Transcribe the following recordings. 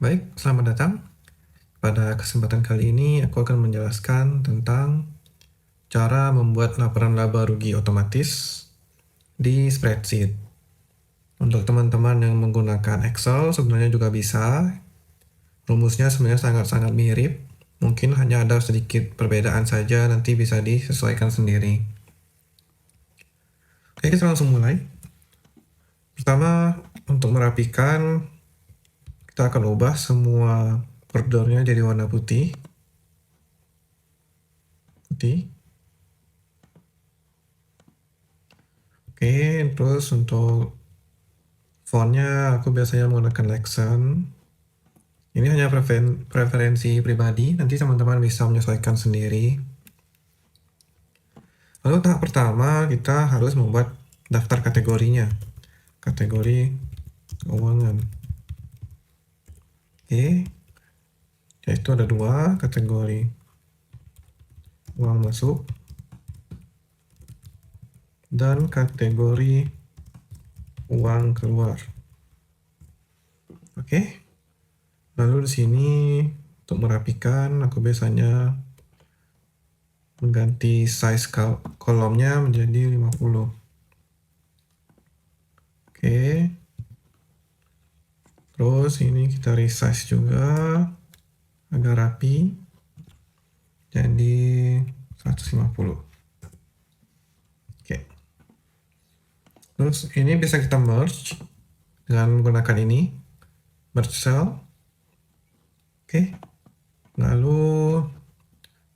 Baik, selamat datang. Pada kesempatan kali ini aku akan menjelaskan tentang cara membuat laporan laba rugi otomatis di spreadsheet. Untuk teman-teman yang menggunakan Excel sebenarnya juga bisa. Rumusnya sebenarnya sangat-sangat mirip. Mungkin hanya ada sedikit perbedaan saja, nanti bisa disesuaikan sendiri. Oke, kita langsung mulai. Pertama, untuk merapikan, kita akan ubah semua bordernya jadi warna putih. Oke, terus untuk fontnya aku biasanya menggunakan Lexan. Ini hanya preferensi pribadi, nanti teman-teman bisa menyesuaikan sendiri. Lalu tahap pertama kita harus membuat daftar kategorinya. Kategori keuangan. Oke, yaitu ada dua kategori. Uang masuk dan kategori uang keluar. Oke. Lalu di sini untuk merapikan aku biasanya mengganti size kolomnya menjadi 50. Oke. Terus ini kita resize juga agar rapi. Jadi 150. Oke. Terus ini bisa kita merge dengan menggunakan ini. Merge cell. Oke. Lalu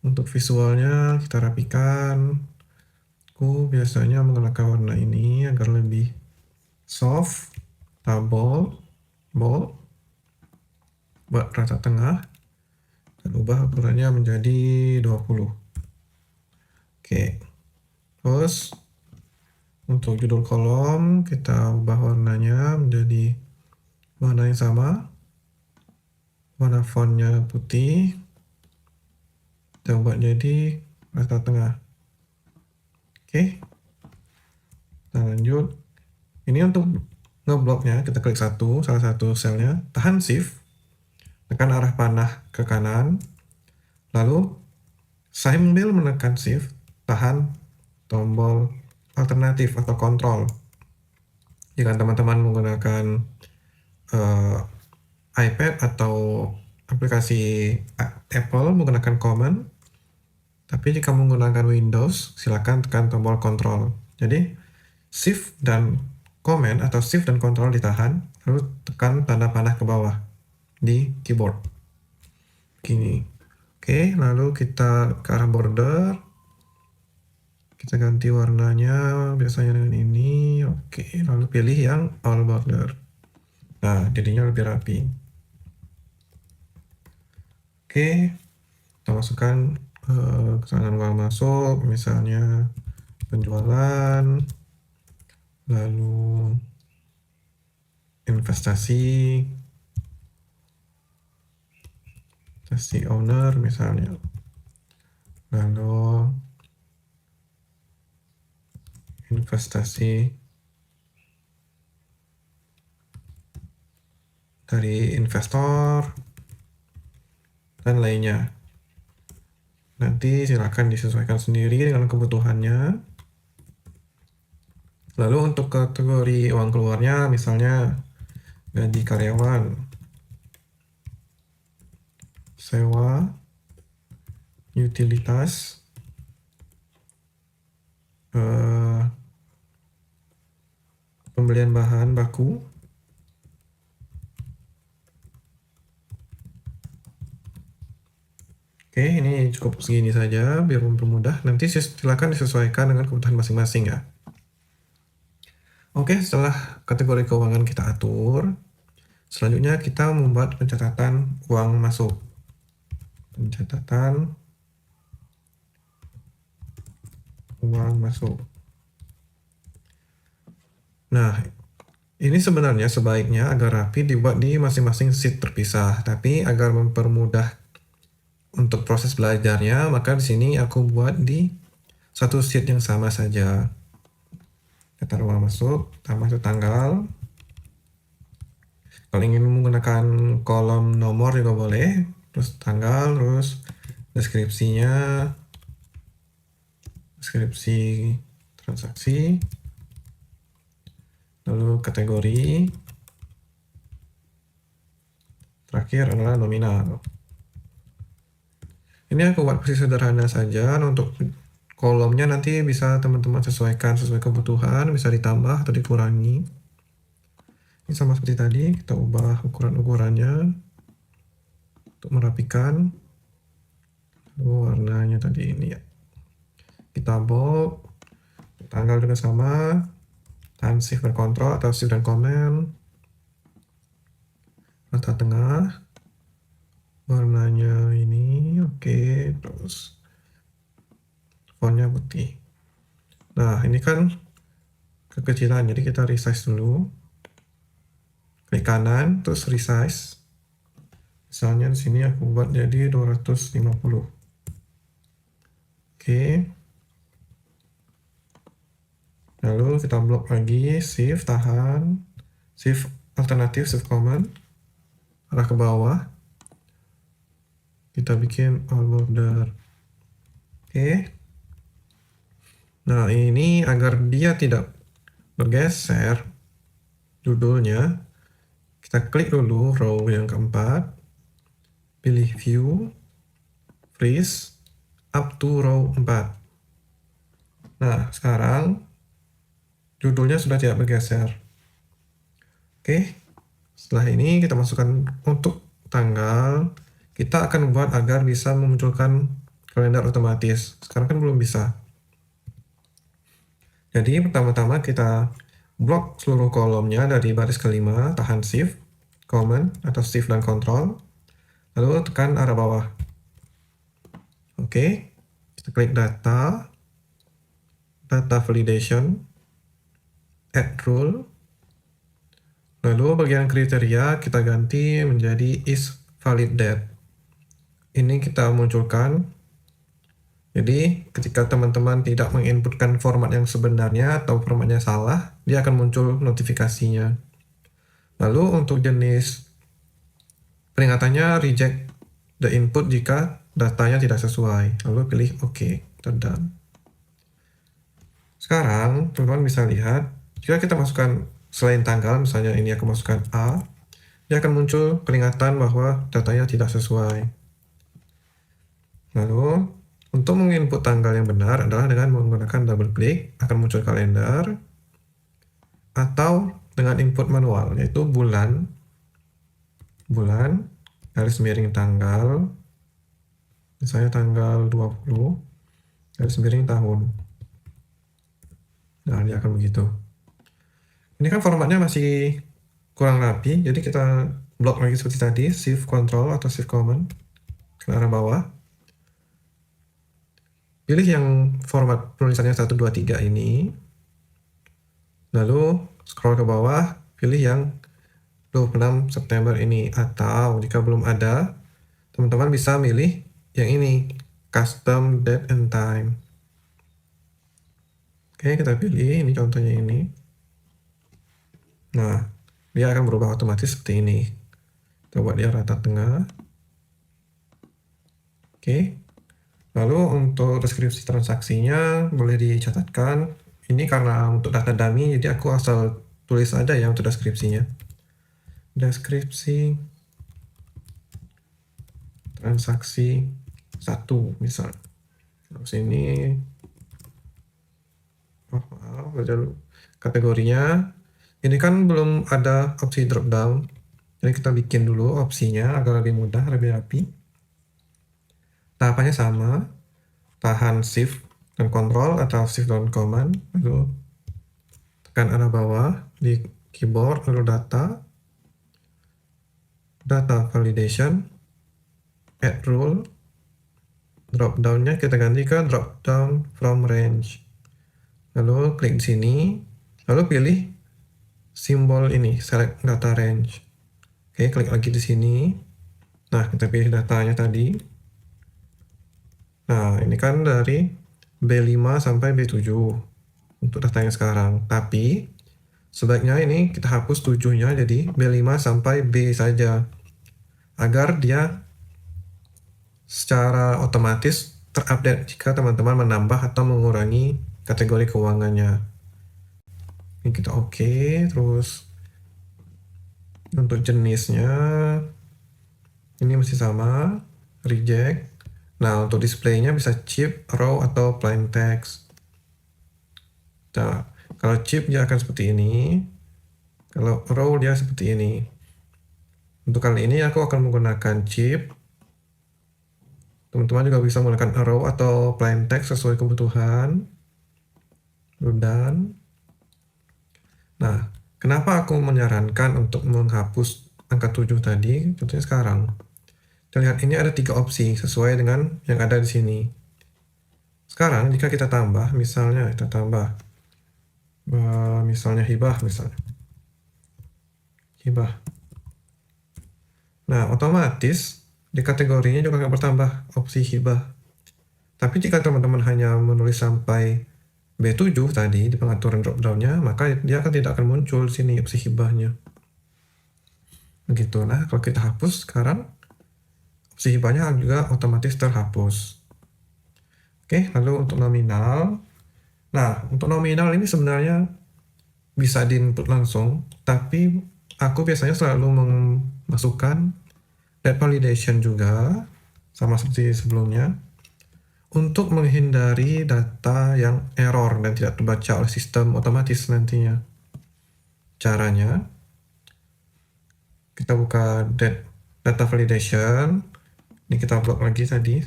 untuk visualnya kita rapikan. Aku biasanya menggunakan warna ini agar lebih soft, bold, buat rata tengah, dan ubah ukurannya menjadi 20. Oke, terus untuk judul kolom kita ubah warnanya menjadi warna yang sama, warna fontnya putih, kita ubah jadi rata tengah. Oke, kita lanjut. Ini untuk ngebloknya, kita klik salah satu selnya, tahan shift, tekan arah panah ke kanan, lalu sambil menekan shift, tahan tombol alternatif atau kontrol. Jika teman-teman menggunakan iPad atau aplikasi Apple menggunakan command, tapi jika menggunakan Windows silakan tekan tombol kontrol. Jadi shift dan command atau shift dan kontrol ditahan, lalu tekan tanda panah ke bawah di keyboard. Begini. Oke, lalu kita ke arah border. Kita ganti warnanya biasanya dengan ini. Oke, lalu pilih yang all border. Nah, jadinya lebih rapi. Oke, kita masukkan keterangan uang masuk, misalnya penjualan, lalu investasi owner misalnya, lalu investasi dari investor, dan lainnya. Nanti silakan disesuaikan sendiri dengan kebutuhannya. Lalu untuk kategori uang keluarnya, misalnya gaji karyawan, sewa, utilitas, pembelian bahan baku, oke, ini cukup segini saja biar mempermudah. Nanti silakan disesuaikan dengan kebutuhan masing-masing ya. Oke, setelah kategori keuangan kita atur, selanjutnya kita membuat pencatatan uang masuk. Pencatatan uang masuk. Nah, ini sebenarnya sebaiknya agar rapi dibuat di masing-masing sheet terpisah, tapi agar mempermudah untuk proses belajarnya, maka di sini aku buat di satu sheet yang sama saja. Daftar uang masuk, tambah itu tanggal. Kalau ingin menggunakan kolom nomor juga boleh, terus tanggal, terus deskripsinya, deskripsi transaksi, lalu kategori, terakhir adalah nominal. Ini aku buat versi sederhana saja. Untuk kolomnya nanti bisa teman-teman sesuaikan sesuai kebutuhan, bisa ditambah atau dikurangi. Ini sama seperti tadi, kita ubah ukuran-ukurannya untuk merapikan. Lalu warnanya tadi ini ya. Kita bold, tanggal juga sama, tahan shift dan control atau shift dan command. Rata tengah, warnanya ini oke, terus fontnya putih. Nah, ini kan kekecilan, jadi kita resize dulu. Klik kanan, terus resize. Misalnya di sini aku buat jadi 250. Oke. Lalu kita blok lagi, shift, tahan, shift alternatif, shift command, arah ke bawah. Kita bikin all border. Oke. Nah, ini agar dia tidak bergeser judulnya, kita klik dulu row yang keempat, pilih view, freeze, up to row 4. Nah, sekarang judulnya sudah tidak bergeser. Oke, setelah ini kita masukkan untuk tanggal. Kita akan buat agar bisa memunculkan kalender otomatis. Sekarang kan belum bisa. Jadi pertama-tama kita blok seluruh kolomnya dari baris kelima, tahan shift, command atau shift dan control, lalu tekan arah bawah. Oke, kita klik data, data validation, add rule, lalu bagian kriteria kita ganti menjadi is valid date. Ini kita munculkan. Jadi ketika teman-teman tidak menginputkan format yang sebenarnya atau formatnya salah, dia akan muncul notifikasinya. Lalu untuk jenis peringatannya reject the input jika datanya tidak sesuai. Lalu pilih OK, done. Sekarang teman-teman bisa lihat, jika kita masukkan selain tanggal, misalnya ini aku masukkan A, dia akan muncul peringatan bahwa datanya tidak sesuai. Lalu untuk menginput tanggal yang benar adalah dengan menggunakan double klik, akan muncul kalender, atau dengan input manual, yaitu bulan, garis miring tanggal, misalnya tanggal 20, garis miring tahun. Nah, dia akan begitu. Ini kan formatnya masih kurang rapi, jadi kita blok lagi seperti tadi, shift control atau shift command ke arah bawah. Pilih yang format penulisannya 1, 2, 3 ini. Lalu scroll ke bawah, pilih yang 26 September ini. Atau jika belum ada, teman-teman bisa milih yang ini, custom date and time. Oke, kita pilih, ini contohnya ini. Nah, dia akan berubah otomatis seperti ini. Kita buat dia rata tengah. Oke. Lalu untuk deskripsi transaksinya boleh dicatatkan. Ini karena untuk data dummy, jadi aku asal tulis aja ya untuk deskripsinya. Deskripsi transaksi 1 misal. Terus ini kategorinya. Ini kan belum ada opsi drop down. Jadi kita bikin dulu opsinya agar lebih mudah, lebih rapi. Tahapannya sama, tahan shift dan control atau shift dan command, lalu tekan arah bawah di keyboard, lalu data validation, add rule, drop down-nya kita ganti ke drop down from range, lalu klik di sini, lalu pilih simbol ini, select data range. Oke, klik lagi di sini. Nah, kita pilih datanya tadi. Nah, ini kan dari B5 sampai B7 untuk datanya sekarang. Tapi Sebaiknya ini kita hapus 7-nya jadi B5 sampai B saja, agar dia secara otomatis terupdate jika teman-teman menambah atau mengurangi kategori keuangannya. Ini kita oke, terus untuk jenisnya ini masih sama, reject. Nah, untuk displaynya bisa chip, row, atau plain text. Nah, kalau chip dia akan seperti ini, kalau row dia seperti ini. Untuk kali ini aku akan menggunakan chip. Teman-teman juga bisa menggunakan row atau plain text sesuai kebutuhan. Dan nah, kenapa aku menyarankan untuk menghapus angka 7 tadi? Contohnya sekarang. Kita lihat ini ada 3 opsi sesuai dengan yang ada di sini. Sekarang jika kita tambah, misalnya kita tambah misalnya hibah misalnya. Hibah. Nah, otomatis di kategorinya juga akan bertambah opsi hibah. Tapi jika teman-teman hanya menulis sampai B7 tadi di pengaturan drop-down-nya, maka dia tidak akan muncul di sini opsi hibahnya. Begitu. Nah, kalau kita hapus sekarang, opsi hibahnya juga otomatis terhapus. Oke, lalu untuk nominal. Nah, untuk nominal ini sebenarnya bisa di-input langsung, tapi aku biasanya selalu memasukkan date validation juga, sama seperti sebelumnya, untuk menghindari data yang error dan tidak terbaca oleh sistem otomatis nantinya. Caranya, kita buka data validation, ini kita blok lagi tadi,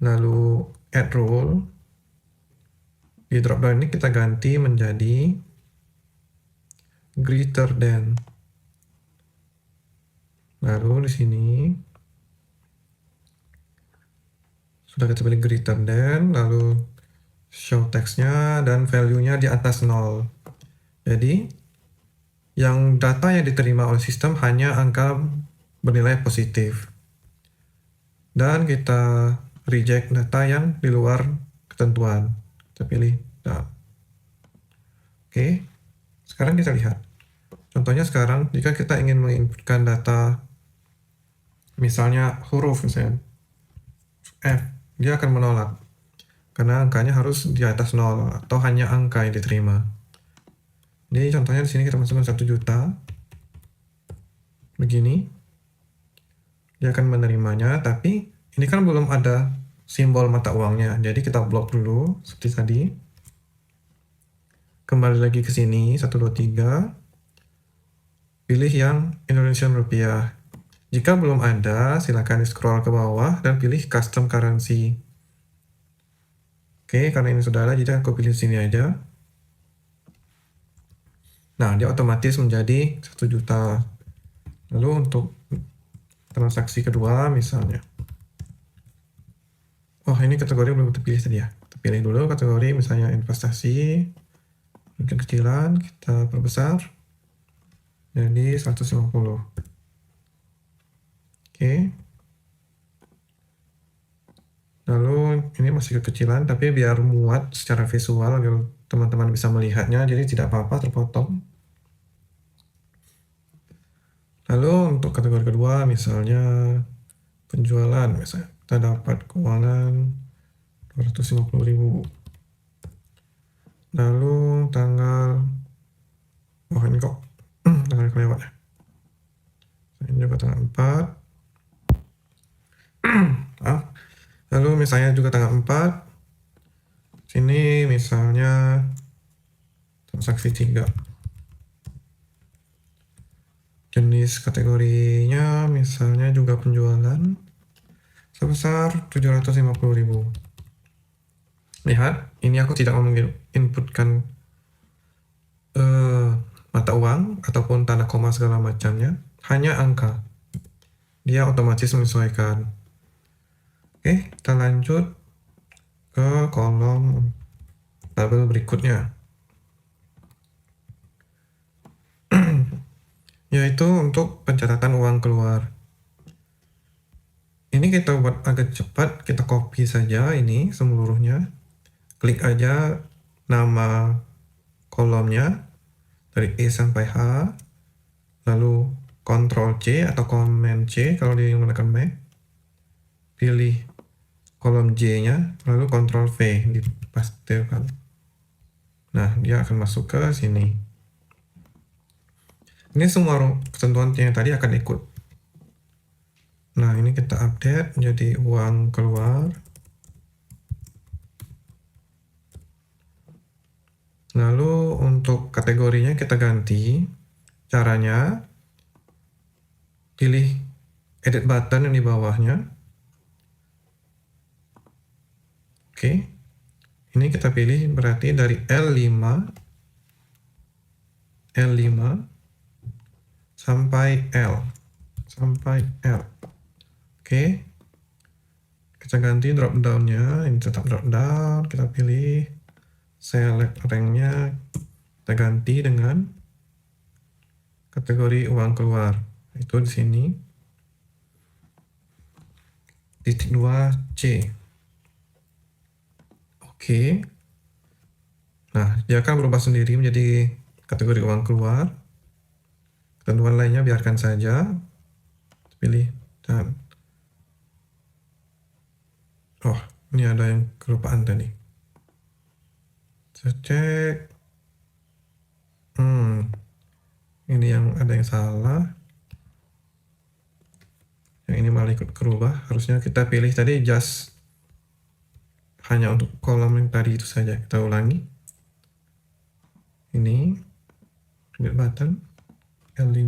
lalu add rule, di dropdown ini kita ganti menjadi greater than. Lalu di sini sudah kita pilih greater than, lalu show text-nya dan value-nya di atas 0. Jadi yang data yang diterima oleh sistem hanya angka bernilai positif. Dan kita reject data yang di luar ketentuan. Kita pilih. Nah. Oke, sekarang kita lihat. Contohnya sekarang, jika kita ingin menginputkan data, misalnya huruf, misalnya F, dia akan menolak. Karena angkanya harus di atas 0, atau hanya angka yang diterima. Jadi contohnya di sini kita masukkan 1 juta. Begini. Dia akan menerimanya, tapi ini kan belum ada simbol mata uangnya. Jadi kita blok dulu, seperti tadi. Kembali lagi ke sini, 123. Pilih yang Indonesian Rupiah. Jika belum ada, silakan di-scroll ke bawah dan pilih Custom Currency. Oke, karena ini sudah ada, jadi aku pilih sini aja. Nah, dia otomatis menjadi 1 juta. Lalu untuk transaksi kedua, misalnya. Oh, ini kategori belum terpilih tadi ya. Kita pilih dulu kategori, misalnya investasi. Kecilan, kita perbesar. Jadi 150. Oke. Lalu ini masih kekecilan, tapi biar muat secara visual agar teman-teman bisa melihatnya, jadi tidak apa-apa terpotong. Lalu untuk kategori kedua, misalnya penjualan, misalnya kita dapat keuangan 250.000. Lalu tanggal, oh ini kok tanggal kelewat ya. Ini juga tanggal 4. Lalu misalnya juga tanggal 4. Sini misalnya transaksi 3. Jenis kategorinya misalnya juga penjualan sebesar 750.000. Lihat, ini aku tidak menginputkan mata uang ataupun tanda koma segala macamnya, hanya angka. Dia otomatis menyesuaikan. Oke, kita lanjut ke kolom tabel berikutnya. Yaitu untuk pencatatan uang keluar. Ini kita buat agak cepat, kita copy saja ini seluruhnya. Klik aja nama kolomnya dari E sampai H, lalu Ctrl C atau Command C kalau dia menggunakan Mac, pilih kolom J-nya, lalu Ctrl V dipastekan. Nah, dia akan masuk ke sini. Ini semua ketentuan yang tadi akan ikut. Nah, ini kita update menjadi uang keluar. Lalu untuk kategorinya kita ganti. Caranya, pilih edit button yang di bawahnya. Oke. Ini kita pilih berarti dari L5 sampai L. Oke. Kita ganti drop down-nya, ini tetap drop down, kita pilih select rank-nya, kita ganti dengan kategori uang keluar. Itu di sini. Titik 2C. Oke. Nah, dia akan berubah sendiri menjadi kategori uang keluar. Ketentuan lainnya biarkan saja. Pilih dan oh, ini ada yang kelupaan tadi. Saya cek. Ini yang ada yang salah. Yang ini malah ikut kerubah. Harusnya kita pilih tadi just hanya untuk kolom yang tadi itu saja. Kita ulangi. Ini edit button L5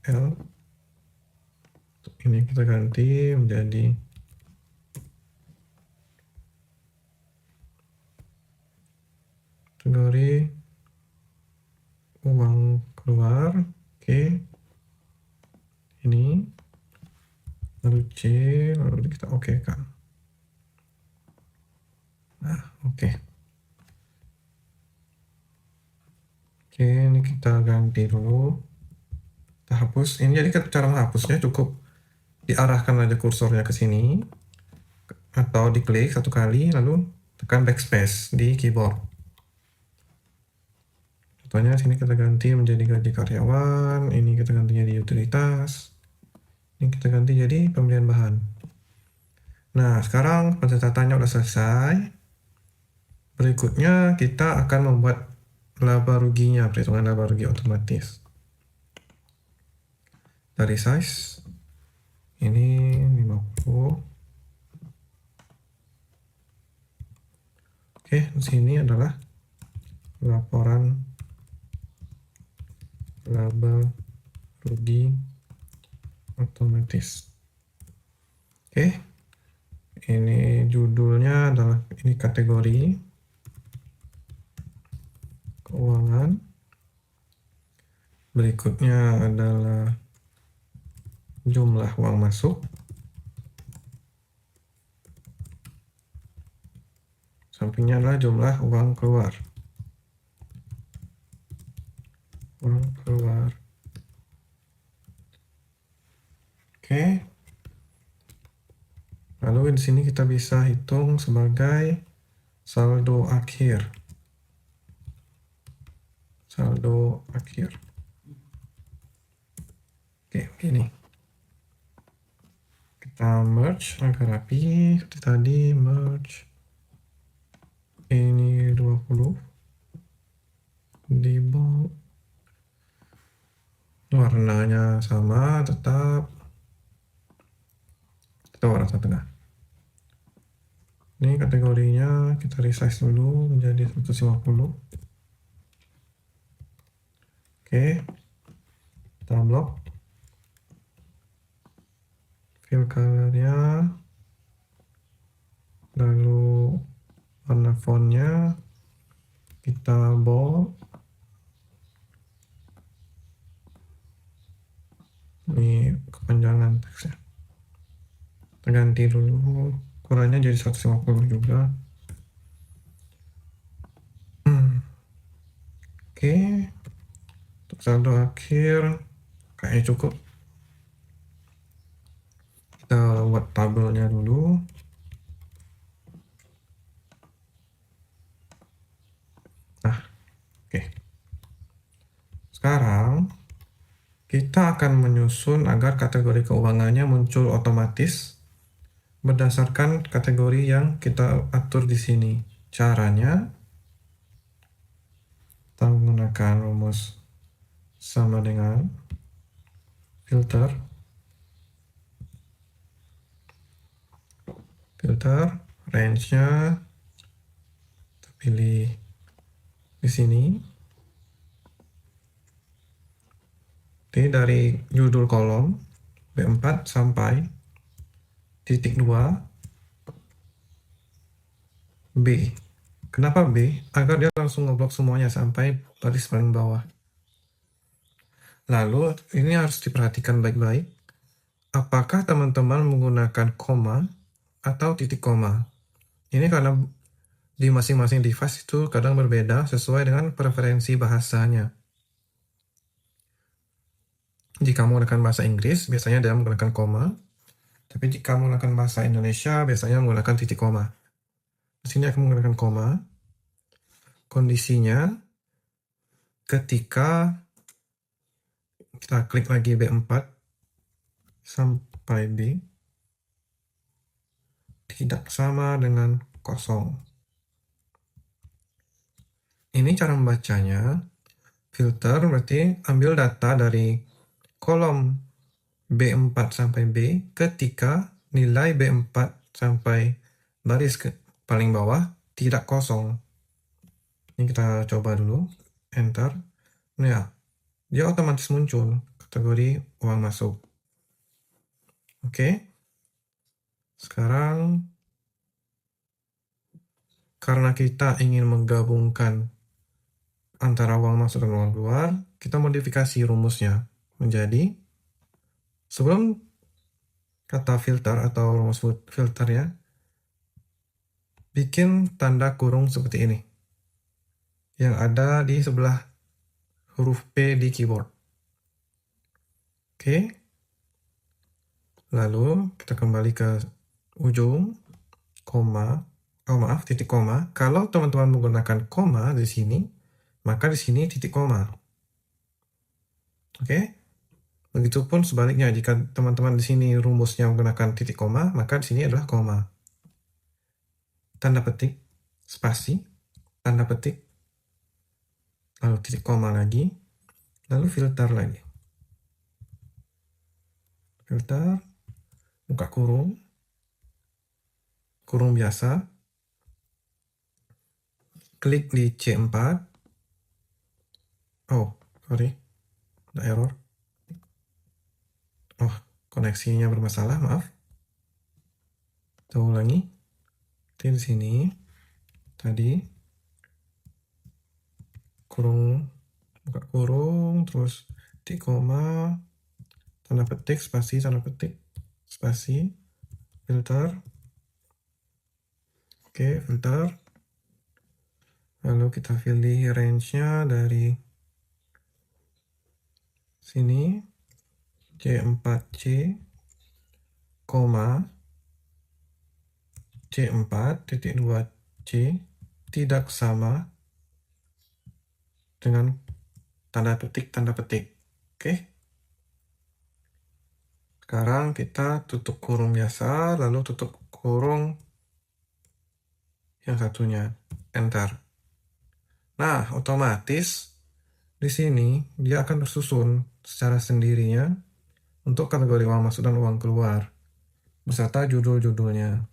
L. Ini kita ganti menjadi kategori uang keluar. Oke. Ini lalu C, lalu kita oke kan. Nah, oke. Oke, ini kita ganti dulu. Kita hapus. Ini jadi cara menghapusnya cukup diarahkan aja kursornya ke sini atau diklik satu kali lalu tekan backspace di keyboard. Contohnya sini kita ganti menjadi gaji karyawan, ini kita gantinya di utilitas, ini kita ganti jadi pembelian bahan. Nah, sekarang pencatatannya udah selesai. Berikutnya kita akan membuat laba ruginya, perhitungan laba rugi otomatis. Dari size ini 50. Oke, di sini adalah laporan laba rugi otomatis. Oke, ini judulnya adalah ini kategori keuangan. Berikutnya adalah jumlah uang masuk. Sampingnya adalah jumlah uang keluar. Uang keluar. Oke. Lalu di sini kita bisa hitung sebagai saldo akhir. Saldo akhir. Oke, begini. Kita merge agar rapi. Seperti tadi merge. Ini 20. Di bold. Warnanya sama, tetap. Kita warna tengah. Ini kategorinya kita resize dulu menjadi 150. Oke. Kita blok. Fill color-nya. Lalu warna font-nya kita bold. Ini kepanjangan teksnya. Kita ganti dulu ukurannya jadi 150 juga. Oke. Untuk saldo akhir kayaknya cukup. Kita buat tabelnya dulu. Nah, Sekarang kita akan menyusun agar kategori keuangannya muncul otomatis berdasarkan kategori yang kita atur di sini. Caranya, kita menggunakan rumus sama dengan filter, range-nya kita pilih di sini. Jadi dari judul kolom B4 sampai titik 2 B. Kenapa B? Agar dia langsung ngeblok semuanya sampai baris paling bawah. Lalu ini harus diperhatikan baik-baik. Apakah teman-teman menggunakan koma atau titik koma? Ini karena di masing-masing device itu kadang berbeda sesuai dengan preferensi bahasanya. Jika menggunakan bahasa Inggris, biasanya dia menggunakan koma. Tapi jika menggunakan bahasa Indonesia, biasanya menggunakan titik koma. Di sini akan menggunakan koma. Kondisinya, ketika kita klik lagi B4 sampai B, tidak sama dengan kosong. Ini cara membacanya. Filter berarti ambil data dari kolom B4 sampai B ketika nilai B4 sampai baris paling bawah tidak kosong. Ini kita coba dulu, enter. Nah, dia otomatis muncul kategori uang masuk. Oke. Sekarang karena kita ingin menggabungkan antara uang masuk dan uang keluar, kita modifikasi rumusnya menjadi sebelum kata filter atau rumus filter ya, bikin tanda kurung seperti ini yang ada di sebelah huruf P di keyboard. Oke. Lalu kita kembali ke ujung, koma, titik koma. Kalau teman-teman menggunakan koma di sini, maka di sini titik koma. Oke. Begitupun sebaliknya, jika teman-teman di sini rumusnya menggunakan titik koma, maka di sini adalah koma. Tanda petik, spasi, tanda petik, lalu titik koma lagi, lalu filter lagi. Filter, buka kurung, kurung biasa, klik di C4. Oh, sorry, ada error. Oh, koneksinya bermasalah, maaf. Kita ulangi. Di sini, tadi, kurung, buka kurung, terus di koma, tanda petik, spasi, tanda petik, spasi, filter. Oke, filter. Lalu kita pilih range-nya dari sini, C4C, koma, C4.2C tidak sama dengan tanda petik. Oke. Sekarang kita tutup kurung biasa, lalu tutup kurung yang satunya, enter. Nah, otomatis di sini dia akan tersusun secara sendirinya untuk kategori uang masuk dan uang keluar beserta judul-judulnya.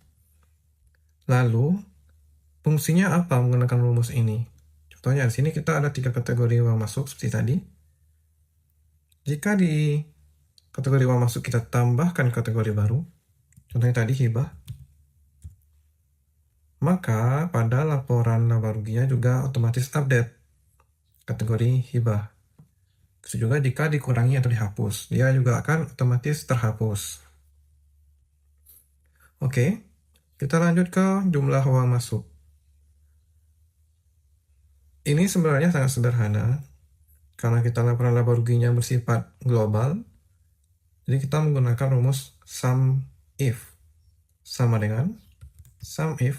Lalu, fungsinya apa menggunakan rumus ini? Contohnya di sini kita ada 3 kategori uang masuk seperti tadi. Jika di kategori uang masuk kita tambahkan kategori baru, contohnya tadi hibah, maka pada laporan laba ruginya juga otomatis update kategori hibah. Begitu juga jika dikurangi atau dihapus, dia juga akan otomatis terhapus. Oke, kita lanjut ke jumlah uang masuk. Ini sebenarnya sangat sederhana, karena kita laporan laba ruginya bersifat global, jadi kita menggunakan rumus sum if. Sama dengan sum if,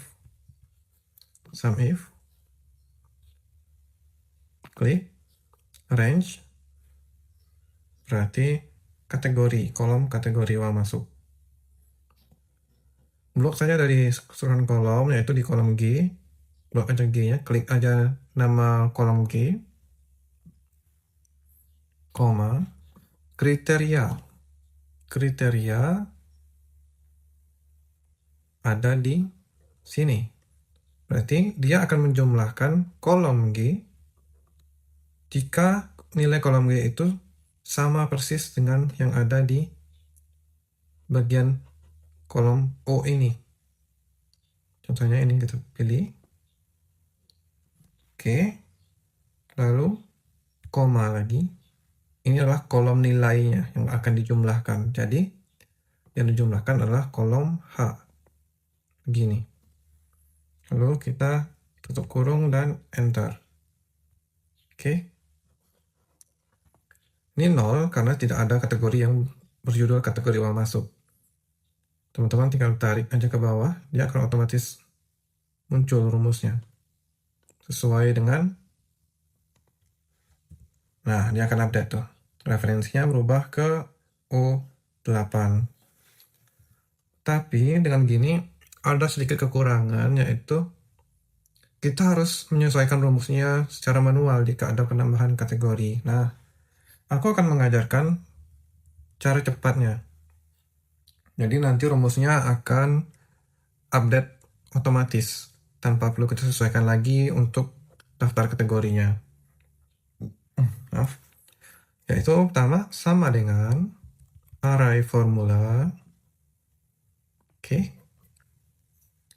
klik, range, berarti kategori, kolom kategori uang masuk. Blok saja dari keseluruhan kolom, yaitu di kolom G. Blok aja G-nya, klik aja nama kolom G, koma, kriteria. Kriteria ada di sini. Berarti dia akan menjumlahkan kolom G jika nilai kolom G itu sama persis dengan yang ada di bagian kolom O ini. Contohnya ini kita pilih. Oke. Lalu koma lagi. Ini adalah kolom nilainya yang akan dijumlahkan. Jadi yang dijumlahkan adalah kolom H. Begini. Lalu kita tutup kurung dan enter. Oke. Ini 0 karena tidak ada kategori yang berjudul kategori uang masuk. Teman-teman tinggal tarik aja ke bawah, dia akan otomatis muncul rumusnya. Sesuai dengan, nah dia akan update tuh. Referensinya berubah ke O8. Tapi dengan gini, ada sedikit kekurangan, yaitu kita harus menyesuaikan rumusnya secara manual jika ada penambahan kategori. Nah, aku akan mengajarkan cara cepatnya. Jadi nanti rumusnya akan update otomatis tanpa perlu kita sesuaikan lagi untuk daftar kategorinya. Maaf. Yaitu pertama sama dengan array formula. Oke.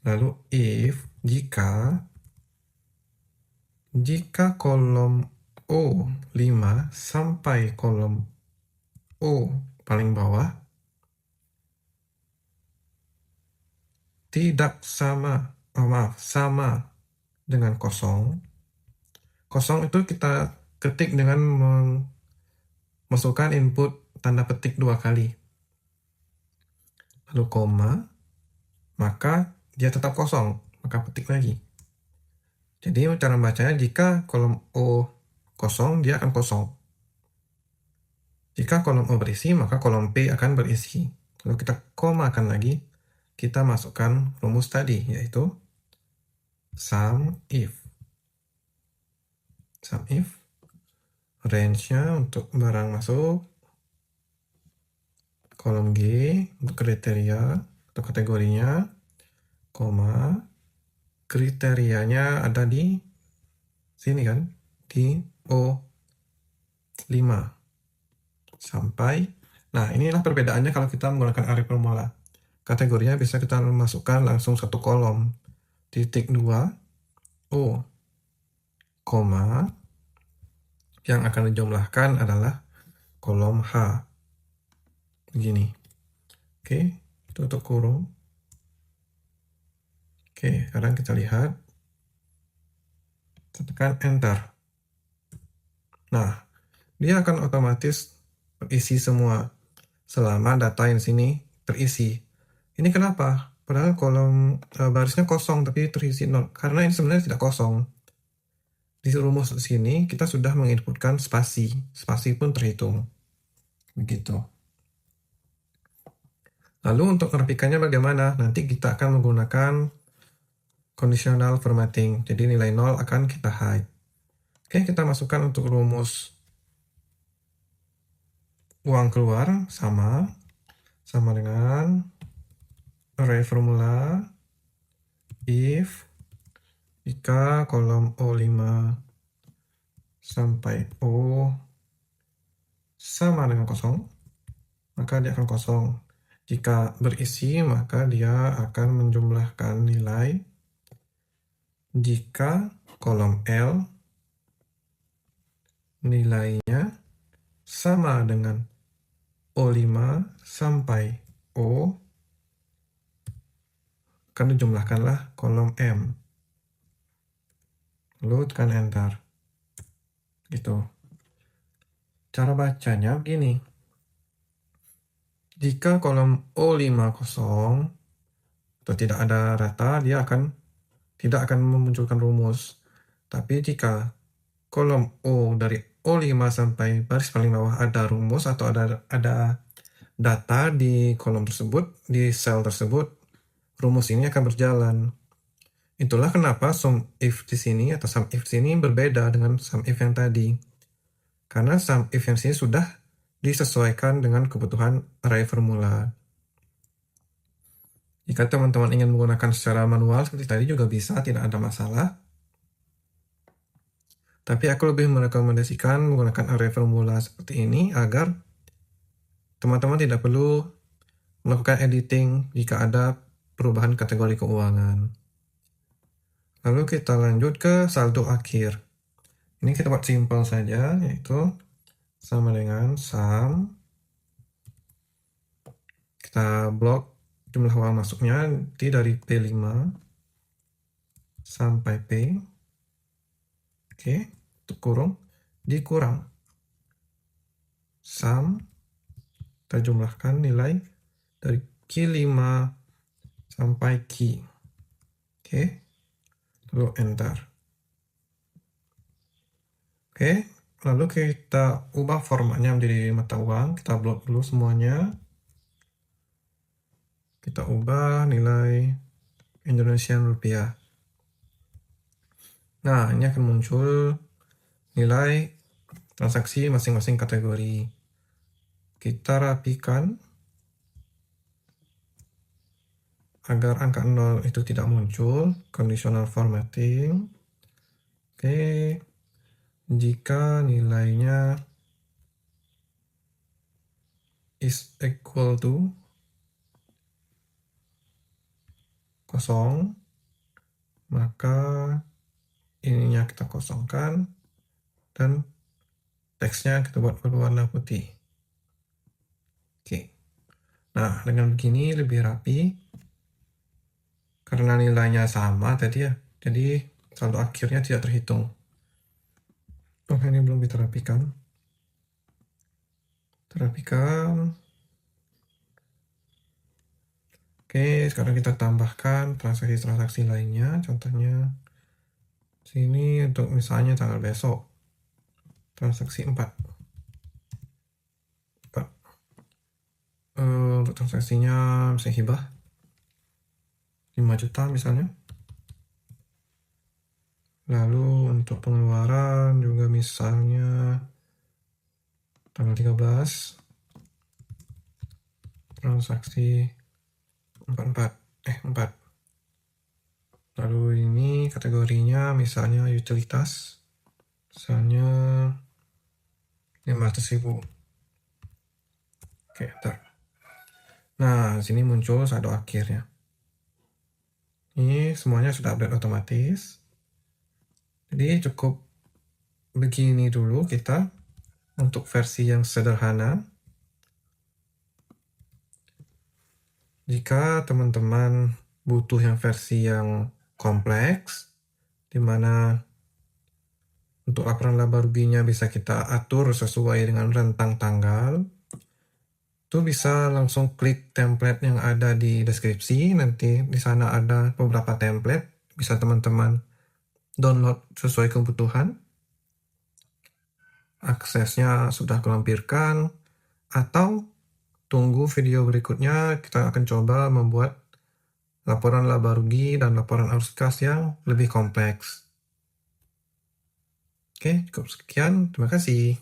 Lalu if jika kolom O5 sampai kolom O paling bawah tidak sama, sama dengan kosong. Kosong itu kita ketik dengan memasukkan input tanda petik 2 kali. Lalu koma, maka dia tetap kosong, maka petik lagi. Jadi cara membacanya, jika kolom O kosong, dia akan kosong. Jika kolom O berisi, maka kolom P akan berisi. Lalu kita komakan lagi, kita masukkan rumus tadi, yaitu sum if. Sum if, range-nya untuk barang masuk, kolom G untuk kriteria atau kategorinya, koma, kriterianya ada di sini kan, di O5 sampai, nah inilah perbedaannya kalau kita menggunakan array formula. Kategorinya bisa kita masukkan langsung satu kolom, titik 2 O, koma, yang akan dijumlahkan adalah kolom H. Begini. Oke, tutup kurung. Oke, sekarang kita lihat. Tekan enter. Nah, dia akan otomatis terisi semua selama data yang sini terisi. Ini kenapa? Padahal kolom barisnya kosong tapi terisi 0. Karena ini sebenarnya tidak kosong. Di rumus sini kita sudah menginputkan spasi. Spasi pun terhitung. Begitu. Lalu untuk merapikannya bagaimana? Nanti kita akan menggunakan conditional formatting. Jadi nilai 0 akan kita hide. Oke, kita masukkan untuk rumus uang keluar sama dengan array formula if jika kolom O5 sampai O sama dengan kosong, maka dia akan kosong. Jika berisi, maka dia akan menjumlahkan nilai. Jika kolom L nilainya sama dengan O5 sampai O, akan dijumlahkanlah kolom M. Lalu tekan enter. Gitu. Cara bacanya begini. Jika kolom O5 kosong atau tidak ada data, dia tidak akan memunculkan rumus. Tapi jika kolom O dari O5 sampai baris paling bawah ada rumus atau ada data di kolom tersebut, di sel tersebut, rumus ini akan berjalan. Itulah kenapa sum if di sini atau sum if di sini berbeda dengan sum if yang tadi. Karena sum if yang sini sudah disesuaikan dengan kebutuhan array formula. Jika teman-teman ingin menggunakan secara manual seperti tadi juga bisa, tidak ada masalah. Tapi aku lebih merekomendasikan menggunakan array formula seperti ini agar teman-teman tidak perlu melakukan editing jika ada perubahan kategori keuangan. Lalu kita lanjut ke saldo akhir. Ini kita buat simpel saja, yaitu sama dengan sum. Kita blok jumlah uang masuknya nanti dari P5 sampai P. Oke, untuk kurung dikurang sum, kita jumlahkan nilai dari Q5 sampai Q. Oke, lalu enter. Oke, lalu kita ubah formatnya menjadi mata uang. Kita blok dulu semuanya. Kita ubah nilai Indonesian rupiah. Nah, ini akan muncul nilai transaksi masing-masing kategori. Kita rapikan agar angka 0 itu tidak muncul. Conditional formatting. Oke, jika nilainya is equal to 0, maka ininya kita kosongkan dan teksnya kita buat berwarna putih. Oke. Nah, dengan begini lebih rapi karena nilainya sama tadi ya. Jadi saldo akhirnya tidak terhitung. Oh, ini belum diterapikan. Terapikan. Oke, sekarang kita tambahkan transaksi-transaksi lainnya. Contohnya sini untuk misalnya tanggal besok. Transaksi 4. Untuk transaksinya misalnya hibah 5 juta misalnya. Lalu untuk pengeluaran juga misalnya tanggal 13. Transaksi 4. Lalu ini kategorinya misalnya utilitas. Misalnya 500.000. Oke, enter. Nah, sini muncul saldo akhirnya. Ini semuanya sudah update otomatis. Jadi cukup begini dulu kita untuk versi yang sederhana. Jika teman-teman butuh yang versi yang kompleks, di mana untuk laporan laba ruginya bisa kita atur sesuai dengan rentang tanggal, itu bisa langsung klik template yang ada di deskripsi. Nanti di sana ada beberapa template, bisa teman-teman download sesuai kebutuhan. Aksesnya sudah kulampirkan, atau tunggu video berikutnya, kita akan coba membuat laporan laba rugi dan laporan arus kas yang lebih kompleks. Oke, cukup sekian. Terima kasih.